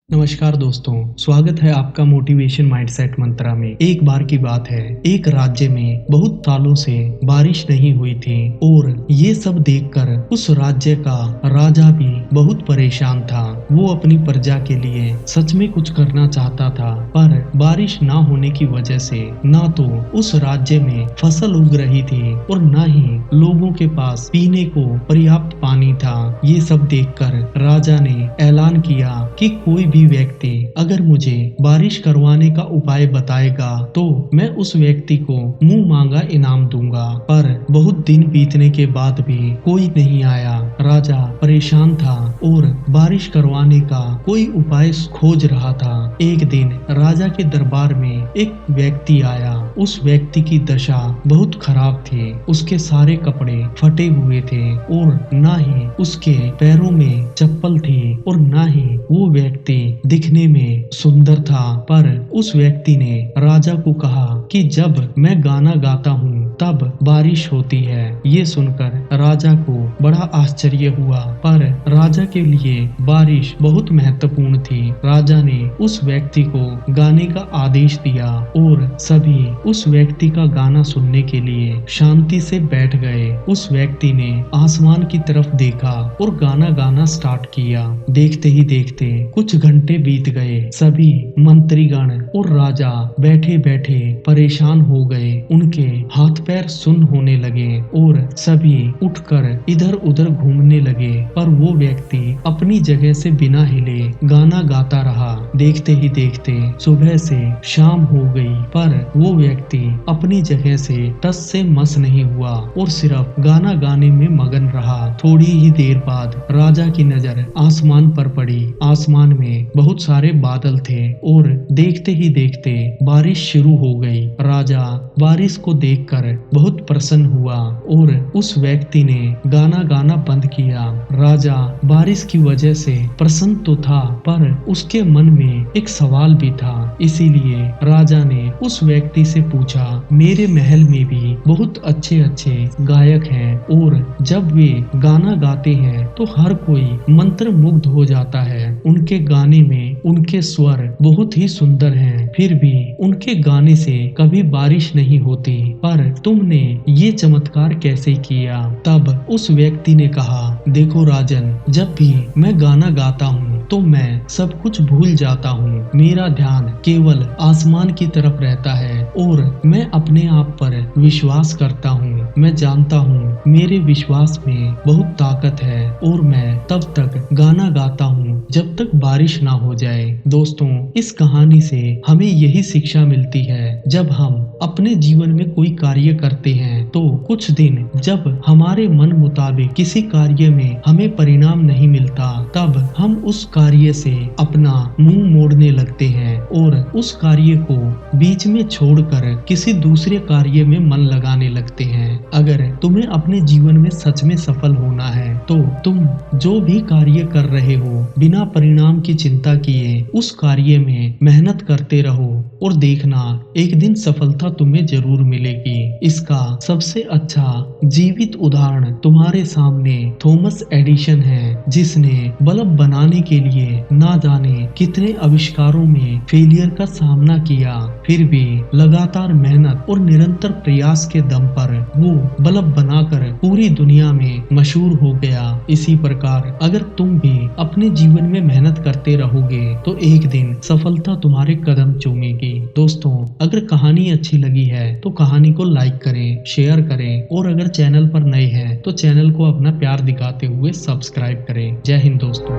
नमस्कार दोस्तों, स्वागत है आपका मोटिवेशन माइंडसेट मंत्रा में। एक बार की बात है, एक राज्य में बहुत सालों से बारिश नहीं हुई थी और ये सब देखकर उस राज्य का राजा भी बहुत परेशान था। वो अपनी प्रजा के लिए सच में कुछ करना चाहता था, पर बारिश ना होने की वजह से ना तो उस राज्य में फसल उग रही थी और ना ही लोगों के पास पीने को पर्याप्त पानी था। ये सब देखकर राजा ने ऐलान किया कि कोई भी व्यक्ति अगर मुझे बारिश करवाने का उपाय बताएगा तो मैं उस व्यक्ति को मुंह मांगा इनाम दूंगा। पर बहुत दिन बीतने के बाद भी कोई नहीं आया। राजा परेशान था और बारिश करवाने का कोई उपाय खोज रहा था। एक दिन राजा के दरबार में एक व्यक्ति आया। उस व्यक्ति की दशा बहुत खराब थी। उसके सारे कपड़े फटे हुए थे और ना ही उसके पैरों में चप्पल थी और ना ही वो व्यक्ति दिखने में सुंदर था। पर उस व्यक्ति ने राजा को कहा कि जब मैं गाना गाता हूँ तब बारिश होती है। ये सुनकर राजा को बड़ा आश्चर्य हुआ, पर राजा के लिए बारिश बहुत महत्वपूर्ण थी। राजा ने उस व्यक्ति को गाने का आदेश दिया और सभी उस व्यक्ति का गाना सुनने के लिए शांति से बैठ गए। उस व्यक्ति ने आसमान की तरफ देखा और गाना गाना स्टार्ट किया। देखते ही देखते कुछ घंटे बीत गए। सभी मंत्रीगण और राजा बैठे बैठे परेशान हो गए। उनके हाथ पैर सुन्न होने लगे और सभी उठकर इधर उधर घूमने लगे, पर वो व्यक्ति अपनी जगह से बिना हिले गाना गाता रहा। देखते ही देखते सुबह से शाम हो गई, पर वो व्यक्ति अपनी जगह से टस से मस नहीं हुआ और सिर्फ गाना गाने में मगन रहा। थोड़ी ही देर बाद राजा की नजर आसमान पर पड़ी। आसमान में बहुत सारे बादल थे और देखते ही देखते बारिश शुरू हो गई। राजा बारिश को देखकर बहुत प्रसन्न हुआ और उस व्यक्ति ने गाना गाना बंद किया। राजा बारिश की वजह से प्रसन्न तो था, पर उसके मन में एक सवाल भी था। इसीलिए राजा ने उस व्यक्ति से पूछा, मेरे महल में भी बहुत अच्छे अच्छे गायक हैं और जब वे गाना गाते हैं तो हर कोई मंत्र मुग्ध हो जाता है। उनके गाने में उनके स्वर बहुत ही सुंदर हैं, फिर भी उनके गाने से कभी बारिश नहीं होती, पर तुमने ये चमत्कार कैसे किया? तब उस व्यक्ति ने कहा, देखो राजन, जब भी मैं गाना गाता हूँ तो मैं सब कुछ भूल जाता हूँ। मेरा ध्यान केवल आसमान की तरफ रहता है और मैं अपने आप पर विश्वास करता हूँ। मैं जानता हूँ मेरे विश्वास में बहुत ताकत है और मैं तब तक गाना गाता हूँ जब तक बारिश ना हो जाए। दोस्तों, इस कहानी से हमें यही शिक्षा मिलती है, जब हम अपने जीवन में कोई कार्य करते हैं तो कुछ दिन जब हमारे मन मुताबिक किसी कार्य में हमें परिणाम नहीं मिलता, तब हम उस कार्य से अपना मुंह मोड़ने लगते हैं और उस कार्य को बीच में छोड़कर किसी दूसरे कार्य में मन लगाने लगते हैं। अगर तुम्हें अपने जीवन में सच में सफल होना है तो तुम जो भी कार्य कर रहे हो बिना परिणाम की चिंता किए उस कार्य में मेहनत करते रहो और देखना एक दिन सफलता तुम्हें जरूर मिलेगी। इसका सबसे अच्छा जीवित उदाहरण तुम्हारे सामने थॉमस एडिसन है, जिसने बल्ब बनाने के लिए ना जाने कितने आविष्कारों में फेलियर का सामना किया, फिर भी लगातार मेहनत और निरंतर प्रयास के दम पर वो बल्ब बनाकर पूरी दुनिया में मशहूर हो गया। इसी प्रकार अगर तुम भी अपने जीवन में मेहनत करते रहोगे तो एक दिन सफलता तुम्हारे कदम चूमेगी। दोस्तों, अगर कहानी अच्छी लगी है तो कहानी को लाइक करें, शेयर करें और अगर चैनल पर नए हैं तो चैनल को अपना प्यार दिखाते हुए सब्सक्राइब करें। जय हिंद दोस्तों।